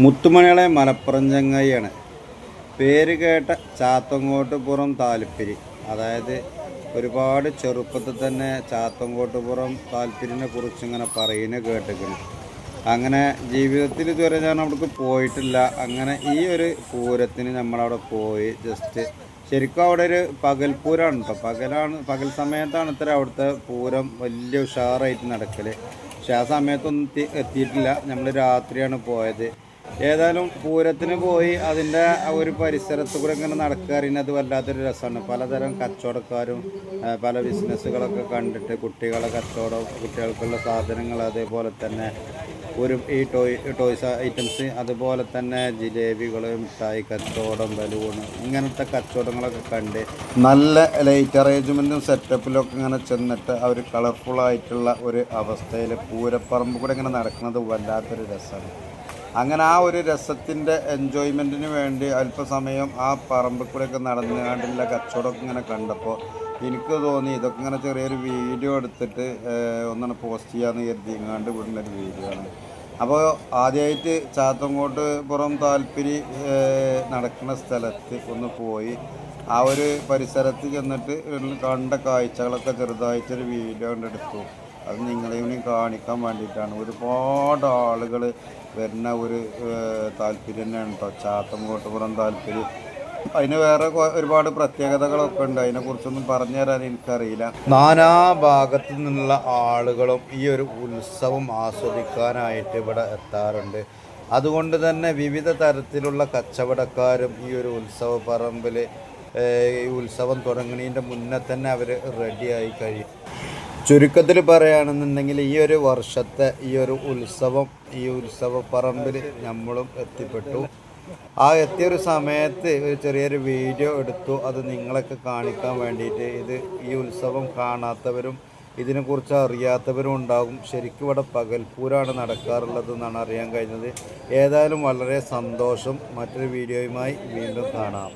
മുത്തുമണികളെ മലപ്പുറം ചങ്ങായിയാണ്. പേര് കേട്ട ചാത്തങ്കോട്ടുപുറം താൽപ്പര്യം, അതായത് ഒരുപാട് ചെറുപ്പത്തിൽ തന്നെ ചാത്തങ്കോട്ടുപുറം താൽപ്പര്യനെ കുറിച്ച് ഇങ്ങനെ പറയുന്നത് കേട്ടിരിക്കുന്നു. അങ്ങനെ ജീവിതത്തിൽ ഇതുവരെ ഞാൻ അവിടേക്ക് പോയിട്ടില്ല. അങ്ങനെ ഈ ഒരു പൂരത്തിന് നമ്മളവിടെ പോയി ജസ്റ്റ് ശരിക്കും അവിടെ ഒരു പകൽപൂരമാണ് കേട്ടോ. പകൽ സമയത്താണ് ഇത്ര അവിടുത്തെ പൂരം വലിയ ഉഷാറായിട്ട് നടക്കൽ. പക്ഷെ ആ സമയത്തൊന്നും എത്തിയിട്ടില്ല. നമ്മൾ രാത്രിയാണ് പോയത്. ഏതായാലും പൂരത്തിന് പോയി അതിൻ്റെ ഒരു പരിസരത്ത് കൂടെ ഇങ്ങനെ നടക്കുക അറിയുന്നത് വല്ലാത്തൊരു രസമാണ്. പലതരം കച്ചവടക്കാരും പല ബിസിനസ്സുകളൊക്കെ കണ്ടിട്ട് കുട്ടികളെ കച്ചവടം, കുട്ടികൾക്കുള്ള സാധനങ്ങൾ, അതേപോലെ തന്നെ ഈ ടോയ്സ് ഐറ്റംസ്, അതുപോലെ തന്നെ ജിലേബികൾ, മിഠായി കച്ചവടം, ബലൂണ്, ഇങ്ങനത്തെ കച്ചവടങ്ങളൊക്കെ കണ്ട് നല്ല ലൈറ്റ് അറേഞ്ച്മെൻറ്റും സെറ്റപ്പിലൊക്കെ ഇങ്ങനെ ചെന്നിട്ട് അവർ കളർഫുള്ളായിട്ടുള്ള ഒരു അവസ്ഥയിൽ പൂരപ്പറമ്പ് കൂടെ ഇങ്ങനെ നടക്കുന്നത് വല്ലാത്തൊരു രസമാണ്. അങ്ങനെ ആ ഒരു രസത്തിൻ്റെ എൻജോയ്മെൻറ്റിന് വേണ്ടി അല്പസമയം ആ പറമ്പിൽ കൂടെയൊക്കെ നടന്നുകൊണ്ടുള്ള കച്ചവടമൊക്കെ ഇങ്ങനെ കണ്ടപ്പോൾ എനിക്ക് തോന്നി ഇതൊക്കെ ഇങ്ങനെ ചെറിയൊരു വീഡിയോ എടുത്തിട്ട് ഒന്നാണ് പോസ്റ്റ് ചെയ്യാമെന്ന് കരുതിങ്ങാണ്ട് വിടുന്നൊരു വീഡിയോ ആണ്. അപ്പോൾ ആദ്യമായിട്ട് ചാത്തങ്കോട്ട് പുറം താൽപ്പര്യം നടക്കുന്ന സ്ഥലത്ത് ഒന്ന് പോയി ആ ഒരു പരിസരത്ത് ചെന്നിട്ട് കണ്ട കാഴ്ചകളൊക്കെ ചെറുതായിട്ടൊരു വീഡിയോ കണ്ടെടുത്തു. അത് നിങ്ങളെയും കാണിക്കാൻ വേണ്ടിയിട്ടാണ്. ഒരുപാട് ആളുകൾ വരുന്ന ഒരു താല്പര്യം തന്നെയാണ് കേട്ടോ ചാത്തങ്കോട്ടുപുറം താല്പര്യം. അതിന് വേറെ ഒരുപാട് പ്രത്യേകതകളൊക്കെ ഉണ്ട്. അതിനെക്കുറിച്ചൊന്നും പറഞ്ഞു തരാൻ എനിക്കറിയില്ല. നാനാ ഭാഗത്തു നിന്നുള്ള ആളുകളും ഈ ഒരു ഉത്സവം ആസ്വദിക്കാനായിട്ട് ഇവിടെ എത്താറുണ്ട്. അതുകൊണ്ട് തന്നെ വിവിധ തരത്തിലുള്ള കച്ചവടക്കാരും ഈ ഒരു ഉത്സവ പറമ്പിൽ ഈ ഉത്സവം തുടങ്ങുന്നതിൻ്റെ മുന്നേ തന്നെ അവർ റെഡിയായി കഴിയും. ചുരുക്കത്തിൽ പറയുകയാണെന്നുണ്ടെങ്കിൽ ഈ ഒരു വർഷത്തെ ഈ ഒരു ഉത്സവം, ഈ ഉത്സവപ്പറമ്പിൽ നമ്മളും എത്തിപ്പെട്ടു. ആ എത്തിയൊരു സമയത്ത് ഒരു ചെറിയൊരു വീഡിയോ എടുത്തു. അത് നിങ്ങളൊക്കെ കാണിക്കാൻ വേണ്ടിയിട്ട്. ഈ ഉത്സവം കാണാത്തവരും ഇതിനെക്കുറിച്ച് അറിയാത്തവരും ഉണ്ടാകും. ശരിക്കും ഇവിടെ പകൽപ്പൂരാണ് നടക്കാറുള്ളതെന്നാണ് അറിയാൻ കഴിഞ്ഞത്. ഏതായാലും വളരെ സന്തോഷം. മറ്റൊരു വീഡിയോയുമായി വീണ്ടും കാണാം.